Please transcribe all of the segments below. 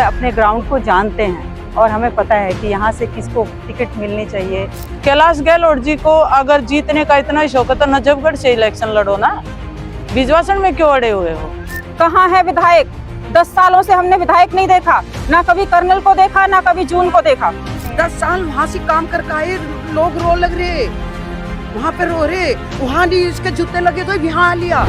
अपने ग्राउंड को जानते हैं और हमें पता है कि यहाँ से किसको टिकट मिलनी चाहिए। कैलाश गहलोत जी को अगर जीतने का इतना ही शौक है तो नजफगढ़ से इलेक्शन लड़ो ना, बिजवासन में क्यों अड़े हुए हो? कहाँ है विधायक? 10 सालों से हमने विधायक नहीं देखा, ना कभी कर्नल को देखा, ना कभी जून को देखा। 10 साल वहाँ से काम करके आए लोग, रो लग रहे, वहाँ पे रो रहे, वहाँ नहीं इसके जूते लगे तो यहाँ आ लिया।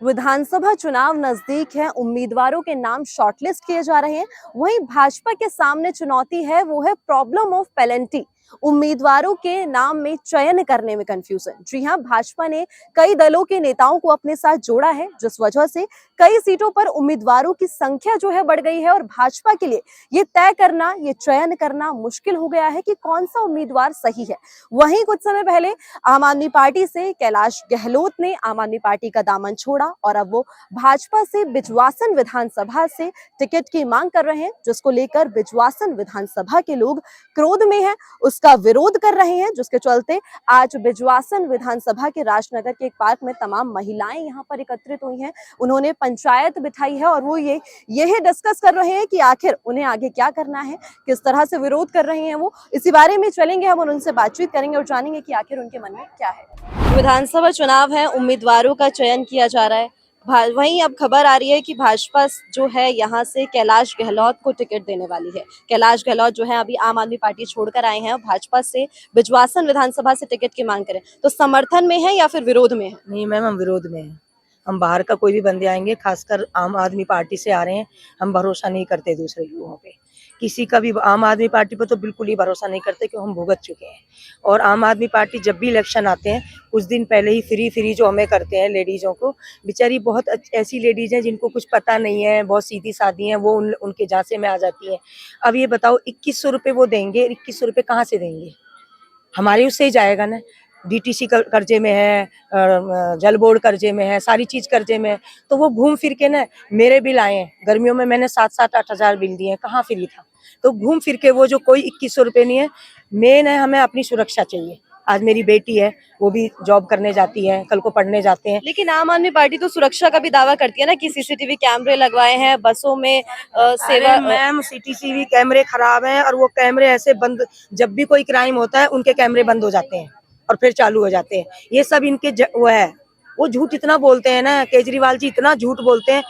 विधानसभा चुनाव नजदीक है, उम्मीदवारों के नाम शॉर्टलिस्ट किए जा रहे हैं। वहीं भाजपा के सामने चुनौती है, वो है प्रॉब्लम ऑफ पेलेंटी। उम्मीदवारों के नाम में चयन करने में कंफ्यूजन। जी हां, भाजपा ने कई दलों के नेताओं को अपने साथ जोड़ा है, जिस वजह से कई सीटों पर उम्मीदवारों की संख्या जो है बढ़ गई है और भाजपा के लिए ये तय करना, ये चयन करना मुश्किल हो गया है कि कौन सा उम्मीदवार सही है। वहीं कुछ समय पहले आम आदमी पार्टी से कैलाश गहलोत ने आम आदमी पार्टी का दामन छोड़ा और अब वो भाजपा से बिजवासन विधानसभा से टिकट की मांग कर रहे हैं, जिसको लेकर बिजवासन विधानसभा के लोग क्रोध में हैं, उसका विरोध कर रहे हैं, जिसके चलते आज बिजवासन विधानसभा के राजनगर के एक पार्क में तमाम महिलाएं यहां पर एकत्रित हुई हैं। उन्होंने पंचायत बिठाई है और वो यही डिस्कस कर रहे हैं कि आखिर उन्हें आगे क्या करना है, किस तरह से विरोध कर रहे हैं वो। इसी बारे में चलेंगे हम और उनसे बातचीत करेंगे और जानेंगे कि आखिर उनके मन में क्या है। विधानसभा चुनाव है, उम्मीदवारों का चयन किया जा रहा है। वहीं अब खबर आ रही है कि भाजपा जो है यहाँ से कैलाश गहलोत को टिकट देने वाली है। कैलाश गहलोत जो है अभी आम आदमी पार्टी छोड़कर आए हैं, भाजपा से बिजवासन विधानसभा से टिकट की मांग करें, तो समर्थन में है या फिर विरोध में है? नहीं मैम, हम विरोध में हैं। हम बाहर का कोई भी बंदे आएंगे, खासकर आम आदमी पार्टी से आ रहे हैं, हम भरोसा नहीं करते दूसरे लोगों पे, किसी का भी। आम आदमी पार्टी पे तो बिल्कुल ही भरोसा नहीं करते क्योंकि हम भुगत चुके हैं। और आम आदमी पार्टी जब भी इलेक्शन आते हैं, कुछ दिन पहले ही फ्री जो हमें करते हैं लेडीजों को, बेचारी बहुत ऐसी लेडीज हैं जिनको कुछ पता नहीं है, बहुत सीधी सादी हैं, वो उनके झांसे में आ जाती हैं। अब ये बताओ 2100 रुपये वो देंगे, 2100 रुपये कहाँ से देंगे? हमारे उससे ही जाएगा ना। डीटीसी कर्जे में है, जल बोर्ड कर्जे में है, सारी चीज कर्जे में है, तो वो घूम फिर के ना मेरे बिल आए हैं। गर्मियों में मैंने 7-8 हजार बिल दिए हैं, कहाँ फ्री था? तो घूम फिर के वो जो कोई 2100 रुपये नहीं है। मेन है हमें अपनी सुरक्षा चाहिए। आज मेरी बेटी है, वो भी जॉब करने जाती है, कल को पढ़ने जाते हैं। लेकिन आम आदमी पार्टी तो सुरक्षा का भी दावा करती है ना कि सीसीटीवी कैमरे लगवाए हैं बसों में। सेवा मैम, सीसीटीवी कैमरे खराब हैं और वो कैमरे ऐसे बंद, जब भी कोई क्राइम होता है उनके कैमरे बंद हो जाते हैं और फिर चालू हो जाते हैं। ये सब इनके वो है, वो झूठ इतना बोलते हैं ना, केजरीवाल जी इतना झूठ बोलते हैं।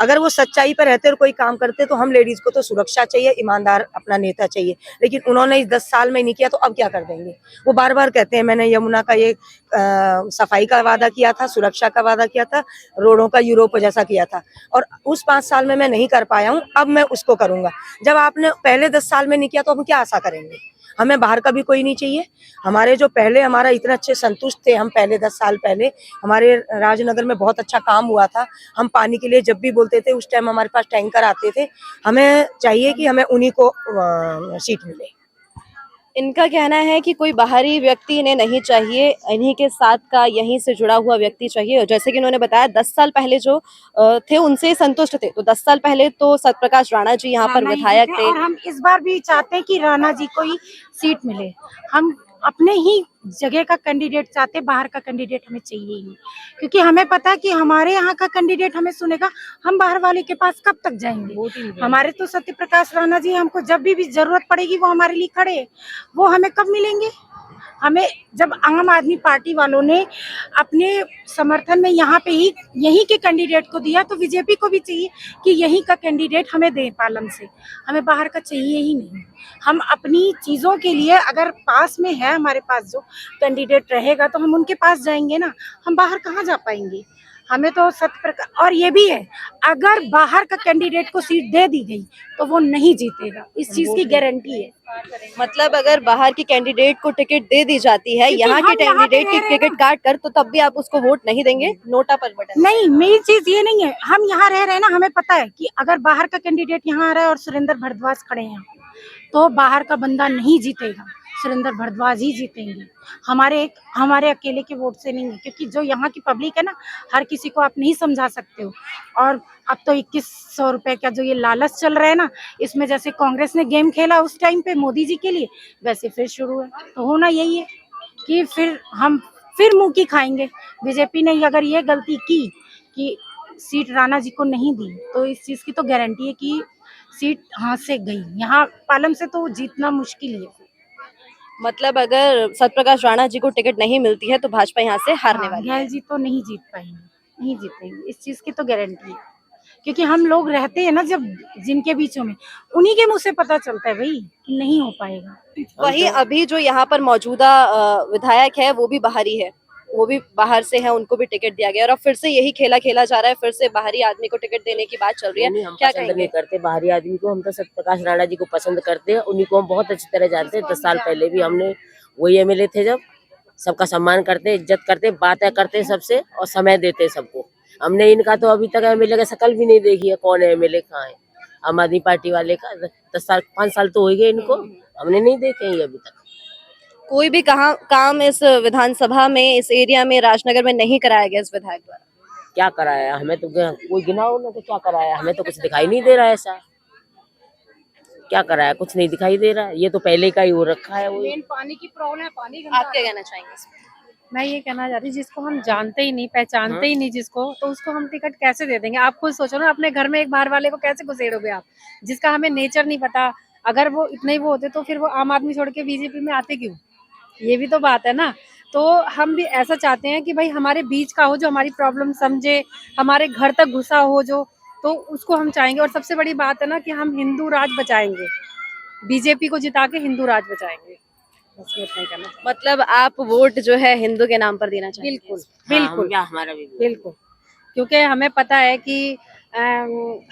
अगर वो सच्चाई पर रहते और कोई काम करते तो हम लेडीज को तो सुरक्षा चाहिए, ईमानदार अपना नेता चाहिए, लेकिन उन्होंने इस 10 साल में नहीं किया तो अब क्या कर देंगे? वो बार बार कहते हैं मैंने यमुना का ये सफाई का वादा किया था, सुरक्षा का वादा किया था, रोडों का यूरोप जैसा किया था, और उस 5 साल में मैं नहीं कर पाया हूँ, अब मैं उसको करूंगा। जब आपने पहले 10 साल में नहीं किया तो हम क्या आशा करेंगे? हमें बाहर का भी कोई नहीं चाहिए। हमारे जो पहले हमारा इतना अच्छे संतुष्ट थे, हम पहले 10 साल पहले हमारे राजनगर में बहुत अच्छा काम हुआ था। हम पानी के लिए जब भी बोलते थे उस टाइम हमारे पास टैंकर आते थे। हमें चाहिए कि हमें उन्हीं को सीट मिले। इनका कहना है कि कोई बाहरी व्यक्ति इन्हें नहीं चाहिए, इन्हीं के साथ का यहीं से जुड़ा हुआ व्यक्ति चाहिए। जैसे कि उन्होंने बताया 10 साल पहले जो थे उनसे संतुष्ट थे, तो 10 साल पहले तो सत्यप्रकाश राणा जी यहाँ पर विधायक थे। और हम इस बार भी चाहते हैं कि राणा जी को ही सीट मिले। हम अपने ही जगह का कैंडिडेट चाहते, बाहर का कैंडिडेट हमें चाहिए ही नहीं, क्योंकि हमें पता है कि हमारे यहाँ का कैंडिडेट हमें सुनेगा, हम बाहर वाले के पास कब तक जाएंगे? हमारे तो सत्यप्रकाश राणा जी, हमको जब भी जरूरत पड़ेगी वो हमारे लिए खड़े हैं। वो हमें कब मिलेंगे? हमें जब आम आदमी पार्टी वालों ने अपने समर्थन में यहाँ पे ही यहीं के कैंडिडेट को दिया, तो बीजेपी को भी चाहिए कि यहीं का कैंडिडेट हमें दें पालम से। हमें बाहर का चाहिए ही नहीं। हम अपनी चीज़ों के लिए अगर पास में है, हमारे पास जो कैंडिडेट रहेगा तो हम उनके पास जाएंगे ना, हम बाहर कहाँ जा पाएंगे? हमें तो सत्यप्रकाश, और ये भी है अगर बाहर का कैंडिडेट को सीट दे दी गई तो वो नहीं जीतेगा, इस चीज की गारंटी है। मतलब अगर बाहर के कैंडिडेट को टिकट दे दी जाती है, यहाँ के कैंडिडेट की टिकट काट कर, तो तब भी आप उसको वोट नहीं देंगे? नोटा पर बटन नहीं, मेरी चीज ये नहीं है। हम यहाँ रह रहे हैं ना, हमें पता है कि अगर बाहर का कैंडिडेट यहाँ आ रहा है और सुरेंद्र भारद्वाज खड़े हैं तो बाहर का बंदा नहीं जीतेगा, सुरेंद्र भारद्वाज ही जीतेंगे। हमारे अकेले के वोट से नहीं है, क्योंकि जो यहाँ की पब्लिक है ना, हर किसी को आप नहीं समझा सकते हो। और अब तो 2100 रुपए का जो ये लालच चल रहा है ना, इसमें जैसे कांग्रेस ने गेम खेला उस टाइम पे मोदी जी के लिए, वैसे फिर शुरू है। तो होना यही है कि फिर हम फिर मुंह की खाएंगे। बीजेपी ने अगर ये गलती की कि सीट राणा जी को नहीं दी, तो इस चीज की तो गारंटी है कि सीट हाथ से गई। यहाँ पालम से तो जीतना मुश्किल ही है। मतलब अगर सत्यप्रकाश राणा जी को टिकट नहीं मिलती है तो भाजपा यहाँ से हारने वाली है। गहल जी तो नहीं जीत पाएंगे, नहीं जीतेंगे, इस चीज की तो गारंटी है। क्योंकि हम लोग रहते हैं ना जब जिनके बीचों में, उन्हीं के मुंह से पता चलता है भाई कि नहीं हो पाएगा। वहीं अभी जो यहाँ पर मौजूदा विधायक है वो भी बाहरी है, वो भी बाहर से है, उनको भी टिकट दिया गया और अब फिर से यही खेला खेला जा रहा है, फिर से बाहरी आदमी को टिकट देने की बात चल रही है। हम क्या पसंद कहेंगे? नहीं करते बाहरी आदमी को, हम तो सत्यप्रकाश राणा जी को पसंद करते हैं। उन्हीं को हम बहुत अच्छी तरह जानते हैं। 10 साल पहले भी हमने वही एमएलए थे, जब सबका सम्मान करते, इज्जत करते, बातें करते सबसे और समय देते सबको। हमने इनका तो अभी तक एमएलए का शकल भी नहीं देखी है, कौन है एमएलए, कहाँ है। आम आदमी पार्टी वाले का 10 साल 5 साल तो हो गए इनको, हमने नहीं देखे हैं अभी तक। कोई भी काम इस विधानसभा में, इस एरिया में, राजनगर में नहीं कराया गया इस विधायक द्वारा। क्या कराया हमें तो, कोई गिनाओ ना, तो क्या कराया हमें तो कुछ दिखाई नहीं दे रहा है। ऐसा क्या कराया, कुछ नहीं दिखाई दे रहा है। ये तो पहले का ही हो रखा है। वो पानी की प्रॉब्लम है, पानी आप क्या कहना चाहेंगे इसमें? मैं ये कहना चाह रही हूँ, जिसको हम जानते ही नहीं, पहचानते ही नहीं जिसको, तो उसको हम टिकट कैसे दे देंगे? आप खुद सोचो ना, अपने घर में एक बाहर वाले को कैसे घुसेड़ोगे आप, जिसका हमें नेचर नहीं पता। अगर वो इतने ही वो होते तो फिर वो आम आदमी छोड़ के बीजेपी में आते क्यों? ये भी तो बात है ना। तो हम भी ऐसा चाहते हैं कि भाई हमारे बीच का हो, जो हमारी प्रॉब्लम समझे, हमारे घर तक घुसा हो जो, तो उसको हम चाहेंगे। और सबसे बड़ी बात है ना कि हम हिंदू राज बचाएंगे, बीजेपी को जिता के हिंदू राज बचाएंगे। बस ये इतना ही कहना चाहते मतलब आप वोट जो है हिंदू के नाम पर देना हैं। चाहेंगे? बिल्कुल बिल्कुल हमारा भी बिल्कुल, क्योंकि हमें पता है कि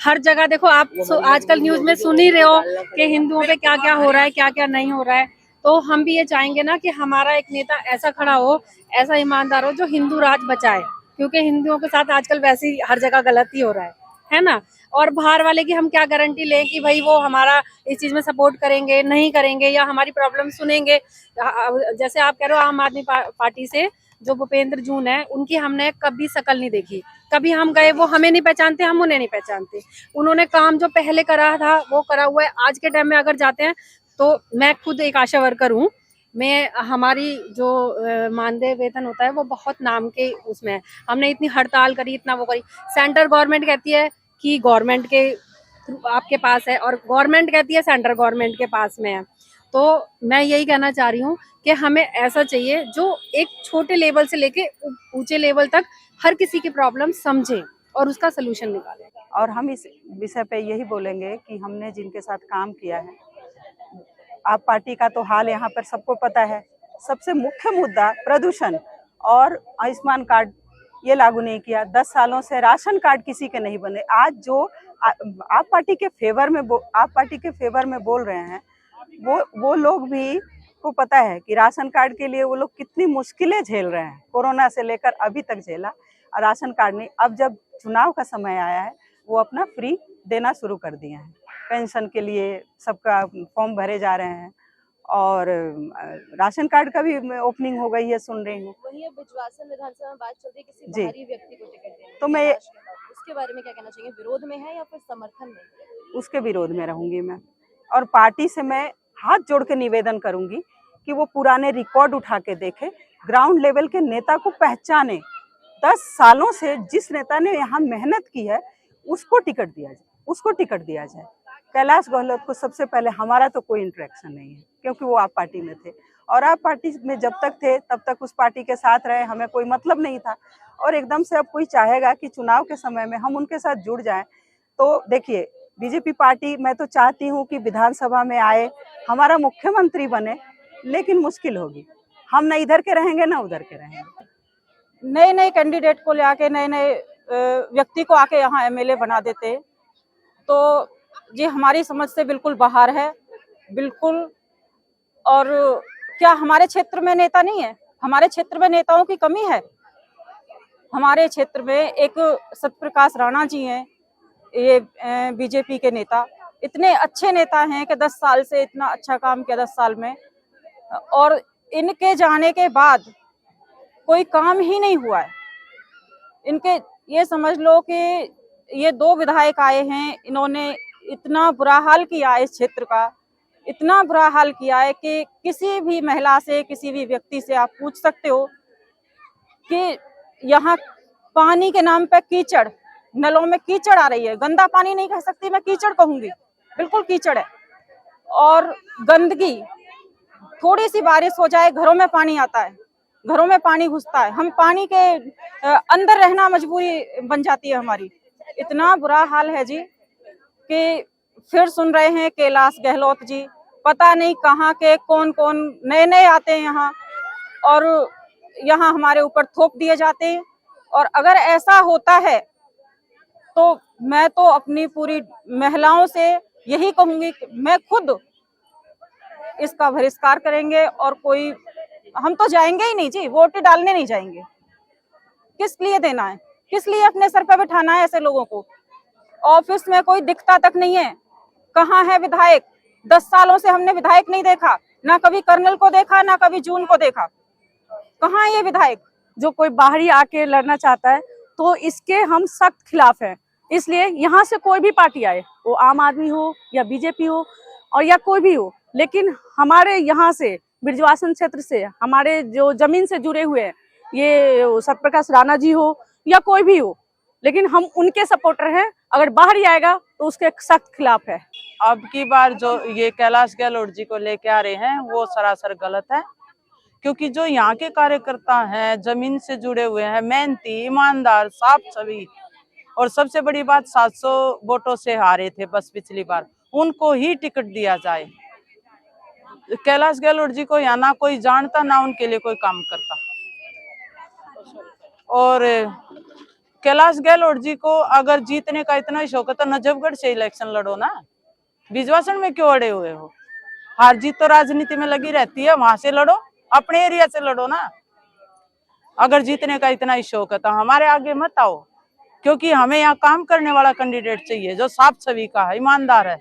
हर जगह देखो आप आजकल न्यूज में सुन ही रहे हो कि हिंदुओं पे क्या क्या हो रहा है, क्या क्या नहीं हो रहा है। तो हम भी ये चाहेंगे ना कि हमारा एक नेता ऐसा खड़ा हो, ऐसा ईमानदार हो, जो हिंदू राज बचाए, क्योंकि हिंदुओं के साथ आजकल वैसे ही हर जगह गलत ही हो रहा है ना। और बाहर वाले की हम क्या गारंटी लें कि भाई वो हमारा इस चीज में सपोर्ट करेंगे, नहीं करेंगे, या हमारी प्रॉब्लम सुनेंगे। जैसे आप कह रहे हो आम आदमी पार्टी से जो भूपेंद्र जून है, उनकी हमने कभी शकल नहीं देखी, कभी हम गए वो हमें नहीं पहचानते, हम उन्हें नहीं पहचानते। उन्होंने काम जो पहले करा था वो करा हुआ है। आज के टाइम में अगर जाते हैं तो मैं खुद एक आशा वर्कर हूँ, मैं हमारी जो मानदेय वेतन होता है वो बहुत नाम के उसमें है। हमने इतनी हड़ताल करी, इतना वो करी, सेंट्रल गवर्नमेंट कहती है कि गवर्नमेंट के आपके पास है और गवर्नमेंट कहती है सेंट्रल गवर्नमेंट के पास में है। तो मैं यही कहना चाह रही हूँ कि हमें ऐसा चाहिए जो एक छोटे लेवल से लेके ऊंचे लेवल तक हर किसी की प्रॉब्लम समझे और उसका सलूशन निकाले। और हम इस विषय पे यही बोलेंगे कि हमने जिनके साथ काम किया है, आप पार्टी का तो हाल यहाँ पर सबको पता है। सबसे मुख्य मुद्दा प्रदूषण और आयुष्मान कार्ड ये लागू नहीं किया। 10 सालों से राशन कार्ड किसी के नहीं बने। आज जो आप पार्टी के फेवर में बोल रहे हैं, वो लोग भी को पता है कि राशन कार्ड के लिए वो लोग कितनी मुश्किलें झेल रहे हैं। कोरोना से लेकर अभी तक झेला और राशन कार्ड नहीं। अब जब चुनाव का समय आया है, वो अपना फ्री देना शुरू कर दिए हैं। पेंशन के लिए सबका फॉर्म भरे जा रहे हैं और राशन कार्ड का भी ओपनिंग हो गई है, सुन रही हूँ। वही बिजवासन विधानसभा में बात चल रही है किसी जी। बाहरी व्यक्ति को टिकट देने तो की, मैं उसके बारे में क्या कहना चाहिए? विरोध में है या फिर समर्थन में? उसके विरोध में रहूंगी मैं, और पार्टी से मैं हाथ जोड़ के निवेदन करूंगी कि वो पुराने रिकॉर्ड उठा के देखे, ग्राउंड लेवल के नेता को पहचाने। 10 सालों से जिस नेता ने यहाँ मेहनत की है उसको टिकट दिया जाए। कैलाश गहलोत को सबसे पहले, हमारा तो कोई इंटरेक्शन नहीं है क्योंकि वो आप पार्टी में थे और आप पार्टी में जब तक थे तब तक उस पार्टी के साथ रहे, हमें कोई मतलब नहीं था। और एकदम से अब कोई चाहेगा कि चुनाव के समय में हम उनके साथ जुड़ जाएं, तो देखिए बीजेपी पार्टी, मैं तो चाहती हूँ कि विधानसभा में आए, हमारा मुख्यमंत्री बने, लेकिन मुश्किल होगी। हम न इधर के रहेंगे न उधर के रहेंगे। नए नए कैंडिडेट को ले आके, नए नए व्यक्ति को आके यहाँ एमएलए बना देते, तो ये हमारी समझ से बिल्कुल बाहर है, बिल्कुल। और क्या हमारे क्षेत्र में नेता नहीं है? हमारे क्षेत्र में नेताओं की कमी है। हमारे क्षेत्र में एक सत्यप्रकाश राणा जी हैं, ये बीजेपी के नेता, इतने अच्छे नेता हैं कि 10 साल से इतना अच्छा काम किया 10 साल में, और इनके जाने के बाद कोई काम ही नहीं हुआ है। इनके ये समझ लो कि ये 2 विधायक आए हैं, इन्होंने इतना बुरा हाल किया है इस क्षेत्र का, इतना बुरा हाल किया है कि किसी भी महिला से, किसी भी व्यक्ति से आप पूछ सकते हो कि यहाँ पानी के नाम पे कीचड़, नलों में कीचड़ आ रही है। गंदा पानी नहीं कह सकती मैं, कीचड़ कहूंगी, बिल्कुल कीचड़ है। और गंदगी, थोड़ी सी बारिश हो जाए घरों में पानी आता है, घरों में पानी घुसता है, हम पानी के अंदर रहना मजबूरी बन जाती है हमारी। इतना बुरा हाल है जी कि फिर सुन रहे हैं कैलाश गहलोत जी, पता नहीं कहाँ के कौन कौन नए नए आते हैं यहाँ और यहाँ हमारे ऊपर थोप दिए जाते हैं। और अगर ऐसा होता है तो मैं तो अपनी पूरी महिलाओं से यही कहूंगी कि मैं खुद इसका बहिष्कार करेंगे और कोई, हम तो जाएंगे ही नहीं जी, वोट डालने नहीं जाएंगे। किस लिए देना है, किस लिए अपने सर पे बिठाना है ऐसे लोगों को। ऑफिस में कोई दिखता तक नहीं है, कहाँ है विधायक? 10 सालों से हमने विधायक नहीं देखा, ना कभी कर्नल को देखा, ना कभी जून को देखा। कहाँ है ये विधायक? जो कोई बाहरी आके लड़ना चाहता है तो इसके हम सख्त खिलाफ हैं। इसलिए यहाँ से कोई भी पार्टी आए, वो आम आदमी हो या बीजेपी हो और या कोई भी हो, लेकिन हमारे यहाँ से बृजवासन क्षेत्र से हमारे जो जमीन से जुड़े हुए हैं, ये सत्यप्रकाश राणा जी हो या कोई भी हो, लेकिन हम उनके सपोर्टर हैं। अगर बाहर ही आएगा तो उसके सख्त खिलाफ है। अब की बार जो ये कैलाश गहलोत जी को लेके आ रहे हैं वो सरासर गलत है, क्योंकि जो यहाँ के कार्यकर्ता हैं, जमीन से जुड़े हुए हैं, मेहनती, ईमानदार, साफ छवि, और सबसे बड़ी बात 700 वोटों से हारे थे बस पिछली बार, उनको ही टिकट दिया जाए। कैलाश गहलोत जी को यहाँ ना कोई जानता, ना उनके लिए कोई काम करता। और कैलाश गहलोत जी को अगर जीतने का इतना ही शौक है तो नजफगढ़ से इलेक्शन लड़ो ना, बिजवासन में क्यों अड़े हुए हो? हार जीत तो राजनीति में लगी रहती है, वहां से लड़ो, अपने एरिया से लड़ो ना। अगर जीतने का इतना ही शौक है तो हमारे आगे मत आओ, क्योंकि हमें यहाँ काम करने वाला कैंडिडेट चाहिए जो साफ छवि का है, ईमानदार है,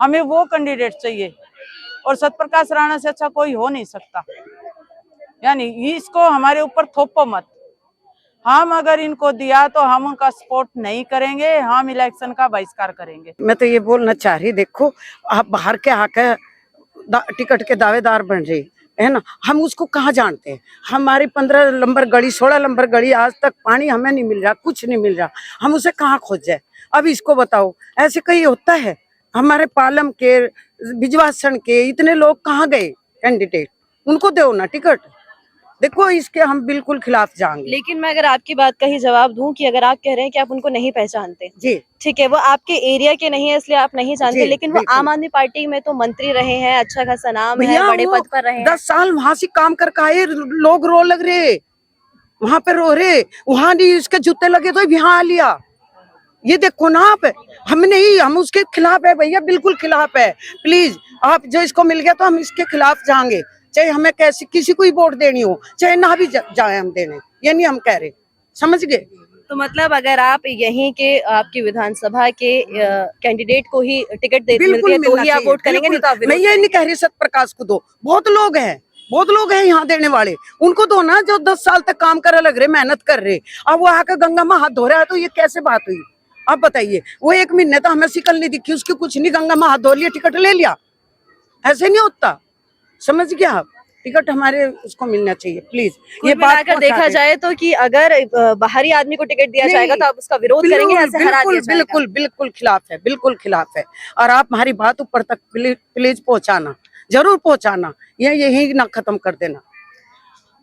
हमें वो कैंडिडेट चाहिए। और सत्यप्रकाश राणा से अच्छा कोई हो नहीं सकता। यानी इसको हमारे ऊपर थोपो मत। हम अगर इनको दिया तो हम उनका सपोर्ट नहीं करेंगे, हम इलेक्शन का बहिष्कार करेंगे। मैं तो ये बोलना चाह रही, देखो आप बाहर के आके टिकट के दावेदार बन रहे है ना, हम उसको कहाँ जानते हैं? हमारी 15 नंबर गली, 16 नंबर गली, आज तक पानी हमें नहीं मिल रहा, कुछ नहीं मिल रहा, हम उसे कहाँ खोज जाए? अब इसको बताओ, ऐसे कहीं होता है? हमारे पालम के, बिजवासन के इतने लोग कहाँ गए कैंडिडेट? उनको दो ना टिकट। देखो इसके हम बिल्कुल खिलाफ जाएंगे। लेकिन मैं अगर आपकी बात का ही जवाब दूं कि अगर आप कह रहे हैं कि आप उनको नहीं पहचानते, जी ठीक है, वो आपके एरिया के नहीं है इसलिए आप नहीं जानते, लेकिन वो बिल्कुल। आम आदमी पार्टी में तो मंत्री रहे हैं, अच्छा खासा नाम है, भैया बड़े वो पद पर रहे हैं। 10 साल वहां से काम करके आए, लोग रो लग रहे, वहां पे रो रहे, वहां नहीं इसके जूते लगे तो यहाँ आ लिया। ये देखो ना आप, हम नहीं, हम उसके खिलाफ है भैया, बिल्कुल खिलाफ है। प्लीज आप जो इसको मिल गया तो हम इसके खिलाफ जाएंगे, चाहे हमें कैसे किसी को ही वोट देनी हो, चाहे ना भी जाए हम देने, ये नहीं हम कह रहे, समझ गए? तो मतलब अगर आप यहीं के आपकी विधानसभा के कैंडिडेट को ही टिकट दे मिलती है तो ही आप वोट करेंगे, नहीं तो आप मैं ये नहीं कह रही सत्यप्रकाश को दो, बहुत लोग हैं यहाँ देने वाले, उनको दो ना जो 10 साल तक काम कर लग रहे, मेहनत कर रहे। अब वो आकर गंगा में हाथ धो रहा है तो ये कैसे बात हुई? आप बताइए, वो 1 महीने तो हमें शिकल नहीं दिखी, उसकी कुछ नहीं, गंगा में हाथ धो लिया, टिकट ले लिया, ऐसे नहीं होता, समझ गया आप? टिकट हमारे उसको मिलना चाहिए प्लीज। ये बात अगर देखा जाए तो कि अगर बाहरी आदमी को टिकट दिया जाएगा तो आप उसका विरोध करेंगे, ऐसे हरा दिया जाएगा। बिल्कुल बिल्कुल खिलाफ है, बिल्कुल खिलाफ है। और आप हमारी बात ऊपर तक प्लीज पहुंचाना, जरूर पहुंचाना, ये यही ना खत्म कर देना।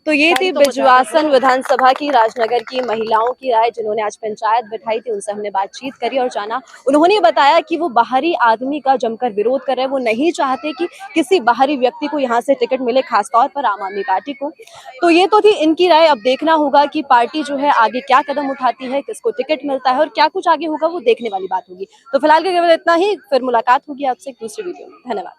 तो ये थी बिजवासन विधानसभा की राजनगर की महिलाओं की राय, जिन्होंने आज पंचायत बिठाई थी, उनसे हमने बातचीत करी और जाना। उन्होंने बताया कि वो बाहरी आदमी का जमकर विरोध कर रहे हैं, वो नहीं चाहते कि किसी बाहरी व्यक्ति को यहाँ से टिकट मिले, खासतौर पर आम आदमी पार्टी को। तो ये तो थी इनकी राय। अब देखना होगा कि पार्टी जो है आगे क्या कदम उठाती है, किसको टिकट मिलता है और क्या कुछ आगे होगा, वो देखने वाली बात होगी। तो फिलहाल के केवल इतना ही, फिर मुलाकात होगी आपसे एक दूसरी वीडियो में। धन्यवाद।